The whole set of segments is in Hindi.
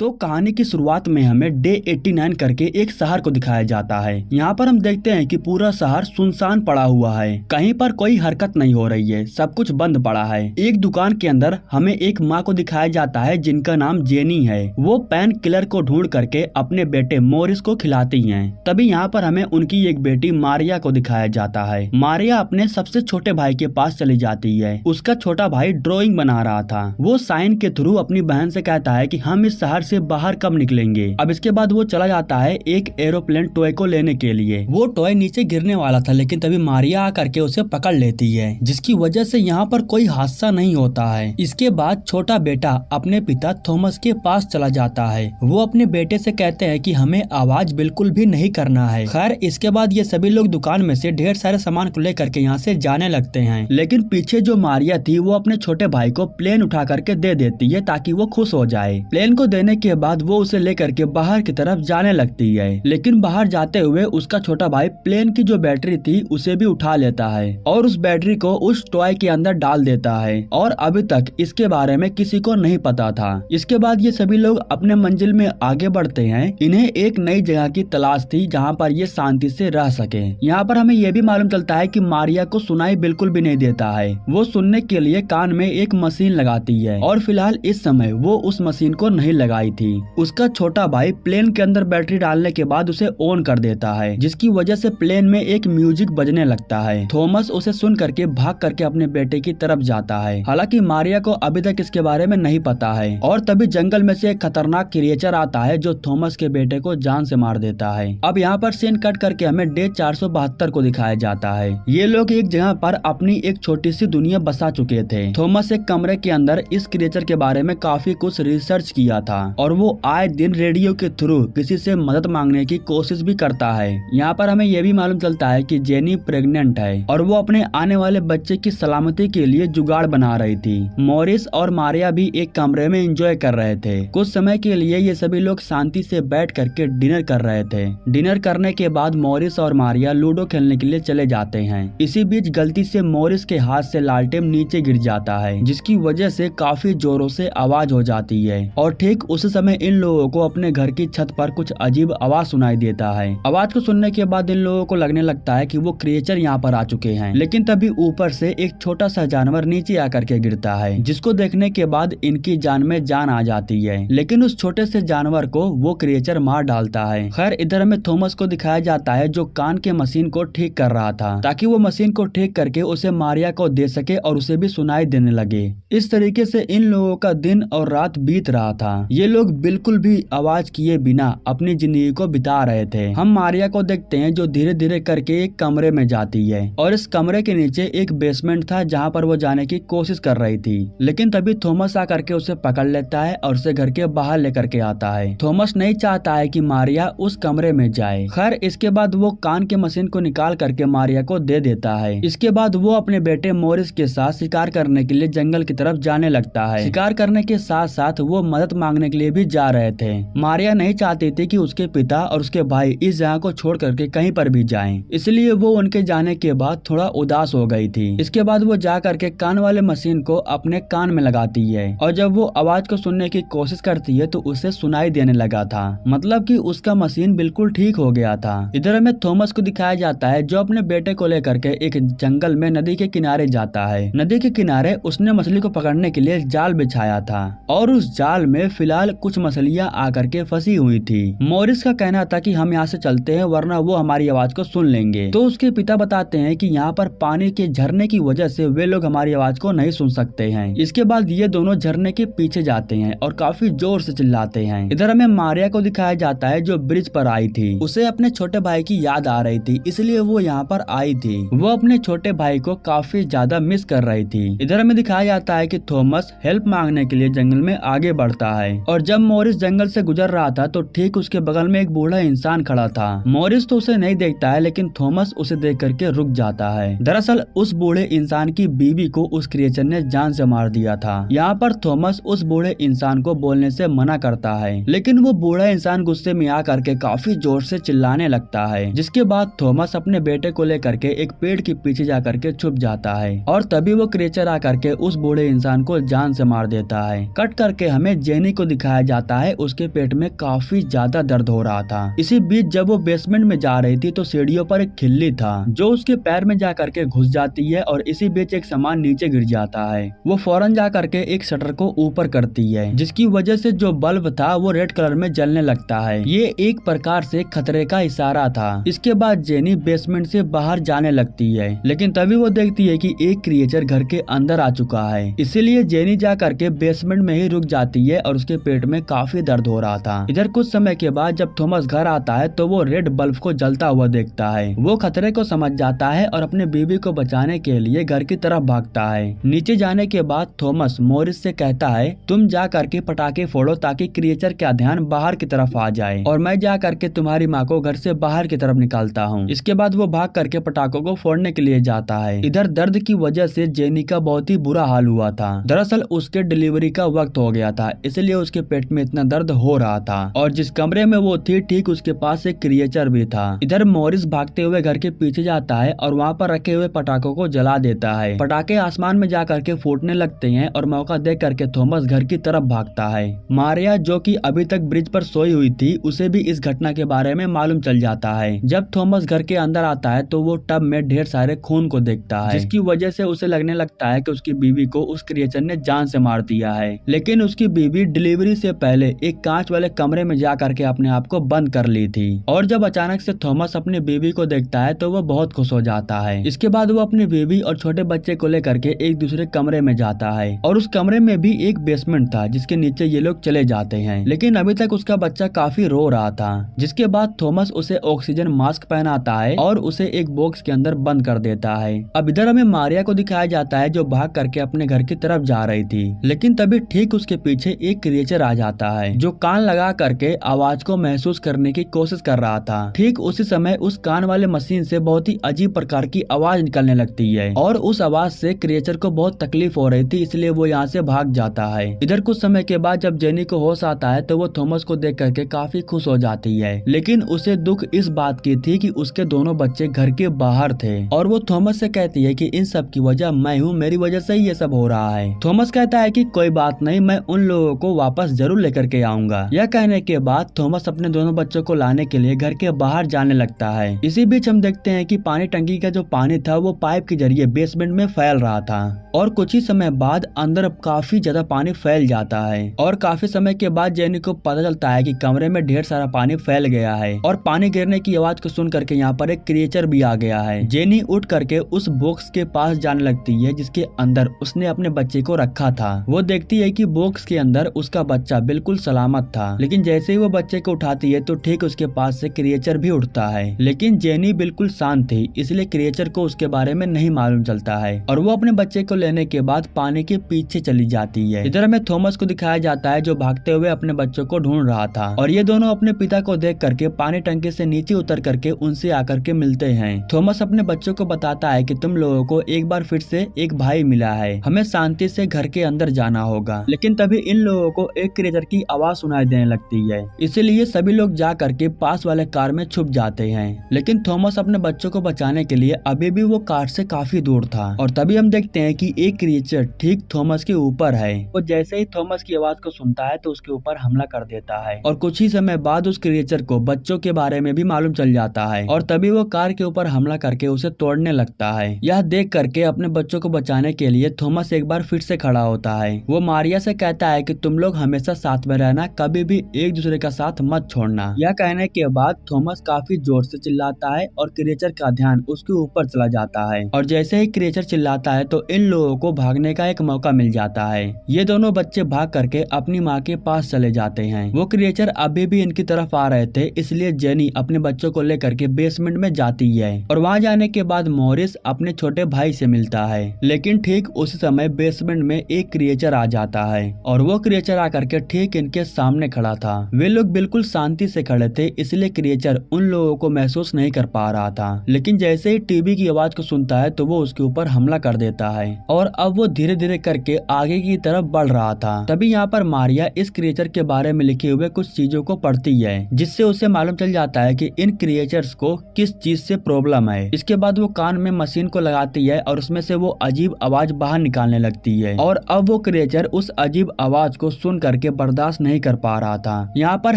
तो कहानी की शुरुआत में हमें डे 89 करके एक शहर को दिखाया जाता है। यहाँ पर हम देखते हैं कि पूरा शहर सुनसान पड़ा हुआ है, कहीं पर कोई हरकत नहीं हो रही है, सब कुछ बंद पड़ा है। एक दुकान के अंदर हमें एक माँ को दिखाया जाता है जिनका नाम जेनी है। वो पेन किलर को ढूंढ करके अपने बेटे मोरिस को खिलाती हैं। तभी यहाँ पर हमें उनकी एक बेटी मारिया को दिखाया जाता है। मारिया अपने सबसे छोटे भाई के पास चली जाती है। उसका छोटा भाई ड्राइंग बना रहा था। वो साइन के थ्रू अपनी बहन से कहता है कि हम इस शहर से बाहर कब निकलेंगे। अब इसके बाद वो चला जाता है एक एरोप्लेन टॉय को लेने के लिए। वो टॉय नीचे गिरने वाला था, लेकिन तभी मारिया आकर के उसे पकड़ लेती है, जिसकी वजह से यहाँ पर कोई हादसा नहीं होता है। इसके बाद छोटा बेटा अपने पिता थॉमस के पास चला जाता है। वो अपने बेटे से कहते हैं कि हमें आवाज बिल्कुल भी नहीं करना है। खैर इसके बाद ये सभी लोग दुकान में से ढेर सारे सामान को लेकर के यहाँ से जाने लगते हैं, लेकिन पीछे जो मारिया थी वो अपने छोटे भाई को प्लेन उठा करके दे देती है ताकि वो खुश हो जाए। प्लेन को देने के बाद वो उसे लेकर के बाहर की तरफ जाने लगती है, लेकिन बाहर जाते हुए उसका छोटा भाई प्लेन की जो बैटरी थी उसे भी उठा लेता है और उस बैटरी को उस टॉय के अंदर डाल देता है। और अभी तक इसके बारे में किसी को नहीं पता था। इसके बाद ये सभी लोग अपने मंजिल में आगे बढ़ते हैं। इन्हें एक नई जगह की तलाश थी जहाँ पर ये शांति से रह सके। यहाँ पर हमें ये भी मालूम चलता है कि मारिया को सुनाई बिल्कुल भी नहीं देता है। वो सुनने के लिए कान में एक मशीन लगाती है और फिलहाल इस समय वो उस मशीन को नहीं लगाई थी। उसका छोटा भाई प्लेन के अंदर बैटरी डालने के बाद उसे ऑन कर देता है, जिसकी वजह से प्लेन में एक म्यूजिक बजने लगता है। थॉमस उसे सुन करके भाग करके अपने बेटे की तरफ जाता है। हालांकि मारिया को अभी तक इसके बारे में नहीं पता है। और तभी जंगल में से एक खतरनाक क्रिएचर आता है जो थॉमस के बेटे को जान से मार देता है। अब यहाँ पर सीन कट करके हमें डे 472 को दिखाया जाता है। ये लोग एक जगह पर अपनी एक छोटी सी दुनिया बसा चुके थे। थॉमस एक कमरे के अंदर इस क्रिएचर के बारे में काफी कुछ रिसर्च किया था और वो आए दिन रेडियो के थ्रू किसी से मदद मांगने की कोशिश भी करता है। यहाँ पर हमें यह भी मालूम चलता है कि जेनी प्रेग्नेंट है और वो अपने आने वाले बच्चे की सलामती के लिए जुगाड़ बना रही थी। मोरिस और मारिया भी एक कमरे में एंजॉय कर रहे थे। कुछ समय के लिए ये सभी लोग शांति से बैठ करके डिनर कर रहे थे। डिनर करने के बाद मोरिस और मारिया लूडो खेलने के लिए चले जाते हैं। इसी बीच गलती से मोरिस के हाथ से लालटेन नीचे गिर जाता है, जिसकी वजह से काफी जोरों से आवाज हो जाती है। और ठीक उस समय इन लोगों को अपने घर की छत पर कुछ अजीब आवाज सुनाई देता है। आवाज को सुनने के बाद इन लोगों को लगने लगता है कि वो क्रिएचर यहाँ पर आ चुके हैं, लेकिन तभी ऊपर से एक छोटा सा जानवर नीचे आकर के गिरता है, जिसको देखने के बाद इनकी जान में जान आ जाती है। लेकिन उस छोटे से जानवर को वो क्रिएचर मार डालता है। खैर इधर हमें थॉमस को दिखाया जाता है जो कान के मशीन को ठीक कर रहा था, ताकि वो मशीन को ठीक करके उसे मारिया को दे सके और उसे भी सुनाई देने लगे। इस तरीके से इन लोगों का दिन और रात बीत रहा था। ये लोग बिल्कुल भी आवाज किए बिना अपनी जिंदगी को बिता रहे थे। हम मारिया को देखते हैं जो धीरे धीरे करके एक कमरे में जाती है और इस कमरे के नीचे एक बेसमेंट था जहाँ पर वो जाने की कोशिश कर रही थी, लेकिन तभी थॉमस आकर के उसे पकड़ लेता है और उसे घर के बाहर लेकर के आता है। थॉमस नहीं चाहता है कि मारिया उस कमरे में जाए। खैर इसके बाद वो कान के मशीन को निकाल करके मारिया को दे देता है। इसके बाद वो अपने बेटे मोरिस के साथ शिकार करने के लिए जंगल की तरफ जाने लगता है। शिकार करने के साथ साथ वो मदद मांगने के लिए भी जा रहे थे। मारिया नहीं चाहती थी कि उसके पिता और उसके भाई इस जगह को छोड़ करके कहीं पर भी जाएं, इसलिए वो उनके जाने के बाद थोड़ा उदास हो गई थी। इसके बाद वो जा करके कान वाले मशीन को अपने कान में लगाती है और जब वो आवाज को सुनने की कोशिश करती है तो उसे सुनाई देने लगा था, मतलब कि उसका मशीन बिल्कुल ठीक हो गया था। इधर हमें थॉमस को दिखाया जाता है जो अपने बेटे को लेकर के एक जंगल में नदी के किनारे जाता है। नदी के किनारे उसने मछली को पकड़ने के लिए जाल बिछाया था और उस जाल में फिलहाल कुछ मछलियां आकर के फंसी हुई थी। मोरिस का कहना था कि हम यहाँ से चलते हैं वरना वो हमारी आवाज को सुन लेंगे। तो उसके पिता बताते हैं कि यहाँ पर पानी के झरने की वजह से वे लोग हमारी आवाज को नहीं सुन सकते हैं। इसके बाद ये दोनों झरने के पीछे जाते हैं और काफी जोर से चिल्लाते हैं। इधर हमें मारिया को दिखाया जाता है जो ब्रिज पर आई थी। उसे अपने छोटे भाई की याद आ रही थी, इसलिए वो यहाँ पर आई थी। वो अपने छोटे भाई को काफी ज्यादा मिस कर रही थी। इधर हमें दिखाया जाता है कि थॉमस हेल्प मांगने के लिए जंगल में आगे बढ़ता है और जब मोरिस जंगल से गुजर रहा था तो ठीक उसके बगल में एक बूढ़ा इंसान खड़ा था। मोरिस तो उसे नहीं देखता है, लेकिन थॉमस उसे देख करके रुक जाता है। दरअसल उस बूढ़े इंसान की बीवी को उस क्रिएचर ने जान से मार दिया था। यहाँ पर थॉमस उस बूढ़े इंसान को बोलने से मना करता है, लेकिन वो बूढ़ा इंसान गुस्से में आकर के काफी जोर से चिल्लाने लगता है, जिसके बाद थॉमस अपने बेटे को लेकर के एक पेड़ के पीछे जाकर के छुप जाता है और तभी वो क्रिएचर आकर के उस बूढ़े इंसान को जान से मार देता है। कट करके हमें जेनी को दिखाया जाता है उसके पेट में काफी ज्यादा दर्द हो रहा था। इसी बीच जब वो बेसमेंट में जा रही थी तो सीढ़ियों पर एक खिल्ली था जो उसके पैर में जा करके घुस जाती है और इसी बीच एक सामान नीचे गिर जाता है। वो फौरन जा करके एक शटर को ऊपर करती है जिसकी वजह से जो बल्ब था वो रेड कलर में जलने लगता है। ये एक प्रकार से खतरे का इशारा था। इसके बाद जेनी बेसमेंट से बाहर जाने लगती है लेकिन तभी वो देखती है कि एक क्रिएचर घर के अंदर आ चुका है। इसीलिए जेनी जा करके बेसमेंट में ही रुक जाती है और उसके पेट में काफी दर्द हो रहा था। इधर कुछ समय के बाद जब थॉमस घर आता है तो वो रेड बल्ब को जलता हुआ देखता है। वो खतरे को समझ जाता है और अपने बीवी को बचाने के लिए घर की तरफ भागता है। नीचे जाने के बाद थॉमस मॉरिस से कहता है तुम जा करके पटाखे फोड़ो ताकि क्रिएचर का ध्यान बाहर की तरफ आ जाए और मैं जा करके तुम्हारी माँ को घर से बाहर की तरफ निकालता हूँ। इसके बाद वो भाग करके पटाखों को फोड़ने के लिए जाता है। इधर दर्द की वजह से जेनी का बहुत ही बुरा हाल हुआ था। दरअसल उसके डिलीवरी का वक्त हो गया था इसलिए उसके पेट में इतना दर्द हो रहा था और जिस कमरे में वो थी ठीक उसके पास एक क्रिएचर भी था। इधर मॉरिस भागते हुए घर के पीछे जाता है और वहाँ पर रखे हुए पटाखों को जला देता है। पटाखे आसमान में जा करके फूटने लगते हैं और मौका देख करके थॉमस घर की तरफ भागता है। मारिया जो कि अभी तक ब्रिज पर सोई हुई थी उसे भी इस घटना के बारे में मालूम चल जाता है। जब थॉमस घर के अंदर आता है तो वो टब में ढेर सारे खून को देखता है जिसकी वजह से उसे लगने लगता है कि उसकी बीवी को उस क्रिएचर ने जान से मार दिया है। लेकिन उसकी बीवी डिलीवरी से पहले एक कांच वाले कमरे में जा करके अपने आप को बंद कर ली थी और जब अचानक से थॉमस अपनी बीवी को देखता है तो वो बहुत खुश हो जाता है। इसके बाद वो अपनी बीवी और छोटे बच्चे को लेकर के एक दूसरे कमरे में जाता है और उस कमरे में भी एक बेसमेंट था जिसके नीचे ये लोग चले जाते हैं। लेकिन अभी तक उसका बच्चा काफी रो रहा था। जिसके बाद थॉमस उसे ऑक्सीजन मास्क पहनाता है और उसे एक बॉक्स के अंदर बंद कर देता है। अब इधर हमें मारिया को दिखाया जाता है जो भाग करके अपने घर की तरफ जा रही थी लेकिन तभी ठीक उसके पीछे एक क्रिएचर आ जाता है जो कान लगा करके आवाज को महसूस करने की कोशिश कर रहा था। ठीक उसी समय उस कान वाले मशीन से बहुत ही अजीब प्रकार की आवाज निकलने लगती है और उस आवाज से क्रिएचर को बहुत तकलीफ हो रही थी इसलिए वो यहाँ से भाग जाता है। इधर कुछ समय के बाद जब जेनी को होश आता है तो वो थॉमस को देख करके काफी खुश हो जाती है लेकिन उसे दुख इस बात की थी कि उसके दोनों बच्चे घर के बाहर थे और वो थॉमस से कहती है कि इन सब की वजह मैं हूँ, मेरी वजह से ही ये सब हो रहा है। थॉमस कहता है कि कोई बात नहीं, मैं उन लोगों को वापस जरूर लेकर के आऊंगा। यह कहने के बाद थॉमस अपने दोनों बच्चों को लाने के लिए घर के बाहर जाने लगता है। इसी बीच हम देखते हैं कि पानी टंकी का जो पानी था वो पाइप के जरिए बेसमेंट में फैल रहा था और कुछ ही समय बाद अंदर काफी ज्यादा पानी फैल जाता है और काफी समय के बाद जेनी को पता चलता है कि कमरे में ढेर सारा पानी फैल गया है और पानी गिरने की आवाज को सुन करके यहाँ पर एक क्रिएचर भी आ गया है। जेनी उठ करके उस बॉक्स के पास जाने लगती है जिसके अंदर उसने अपने बच्चे को रखा था। वो देखती है कि बॉक्स के अंदर उसका बच्चा बिल्कुल सलामत था लेकिन जैसे ही वो बच्चे को उठाती है तो ठीक उसके पास से क्रिएचर भी उठता है लेकिन जेनी बिल्कुल शांत थी इसलिए क्रिएचर को उसके बारे में नहीं मालूम चलता है और वो अपने बच्चे को लेने के बाद पानी के पीछे चली जाती है। इधर हमें थॉमस को दिखाया जाता है जो भागते हुए अपने बच्चों को ढूंढ रहा था और ये दोनों अपने पिता को देख करके पानी टंकी से नीचे उतर करके उनसे आकर के मिलते हैं। थॉमस अपने बच्चों को बताता है कि तुम लोगों को एक बार फिर से एक भाई मिला है, हमें शांति से घर के अंदर जाना होगा। लेकिन तभी इन लोगों को एक क्रिएचर की आवाज सुनाई देने लगती है इसीलिए सभी लोग जा करके पास वाले कार में छुप जाते हैं। लेकिन थॉमस अपने बच्चों को बचाने के लिए अभी भी वो कार से काफी दूर था और तभी हम देखते हैं कि एक क्रिएचर ठीक थॉमस के ऊपर है। वो जैसे ही थॉमस की आवाज को सुनता है तो उसके ऊपर हमला कर देता है और कुछ ही समय बाद उस क्रिएचर को बच्चों के बारे में भी मालूम चल जाता है और तभी वो कार के ऊपर हमला करके उसे तोड़ने लगता है। यह देख करके अपने बच्चों को बचाने के लिए थॉमस एक बार फिर से खड़ा होता है। वो मारिया से कहता है कि तुम लोग हमेशा साथ में रहना, कभी भी एक दूसरे का साथ मत छोड़ना। यह कहने के बाद थॉमस काफी जोर से चिल्लाता है और क्रिएचर का ध्यान उसके ऊपर चला जाता है और जैसे ही क्रिएचर चिल्लाता है तो इन लोगों को भागने का एक मौका मिल जाता है। ये दोनों बच्चे भाग करके अपनी माँ के पास चले जाते हैं। वो क्रिएचर अभी भी इनकी तरफ आ रहे थे इसलिए जेनी अपने बच्चों को लेकर के बेसमेंट में जाती है और वहाँ जाने के बाद मॉरिस अपने छोटे भाई से मिलता है। लेकिन ठीक उसी समय बेसमेंट में एक क्रिएचर आ जाता है और वो क्रिएचर आकर के ठीक इनके सामने खड़ा था। वे लोग बिल्कुल शांति से खड़े थे इसलिए क्रिएचर उन लोगों को महसूस नहीं कर पा रहा था। लेकिन जैसे ही टीवी की आवाज को सुनता है तो वो उसके ऊपर हमला कर देता है और अब वो धीरे धीरे करके आगे की तरफ बढ़ रहा था। तभी यहाँ पर मारिया इस क्रिएचर के बारे में लिखे हुए कुछ चीजों को पढ़ती है जिससे उसे मालूम चल जाता है कि इन क्रिएचर्स को किस चीज से प्रॉब्लम है। इसके बाद वो कान में मशीन को लगाती है और उसमें से वो अजीब आवाज बाहर निकालने लगती है और अब वो क्रिएचर उस अजीब आवाज को सुन करके बर्दाश्त नहीं कर पा रहा था। यहाँ पर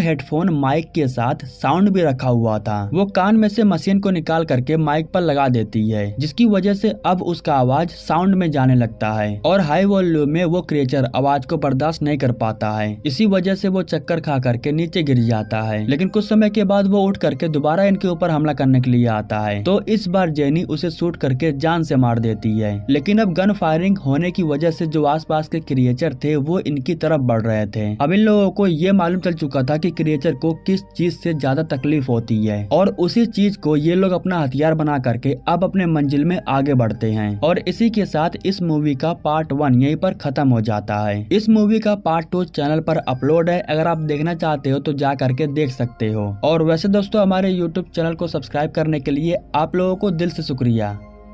हेडफोन माइक के साथ साउंड भी रखा हुआ था। वो कान में से मशीन को निकाल करके माइक पर लगा देती है, जिसकी वजह से अब उसका आवाज साउंड में जाने लगता है और हाई वॉल्यूम में वो क्रिएचर आवाज को बर्दाश्त नहीं कर पाता है। इसी वजह से वो चक्कर खा करके नीचे गिर जाता है। लेकिन कुछ समय के बाद वो उठ करके दोबारा इनके ऊपर हमला करने के लिए आता है। तो इस बार जेनी उसे शूट करके जान से मार देती है। लेकिन अब गन फायरिंग होने की वजह से जो आसपास के क्रिएचर थे वो इनकी तरफ बढ़ रहे थे। अब इन लोगों को ये मालूम चल चुका था कि क्रिएचर को किस चीज से ज्यादा तकलीफ होती है और उसी चीज को ये लोग अपना हथियार बना करके अब अपने मंजिल में आगे बढ़ते हैं। और इसी के साथ इस मूवी का पार्ट 1 यहीं पर खत्म हो जाता है। इस मूवी का पार्ट 2 चैनल पर अपलोड है, अगर आप देखना चाहते हो तो जा करके देख सकते हो। और वैसे दोस्तों हमारे YouTube चैनल को सब्सक्राइब करने के लिए आप लोगों को दिल से शुक्रिया।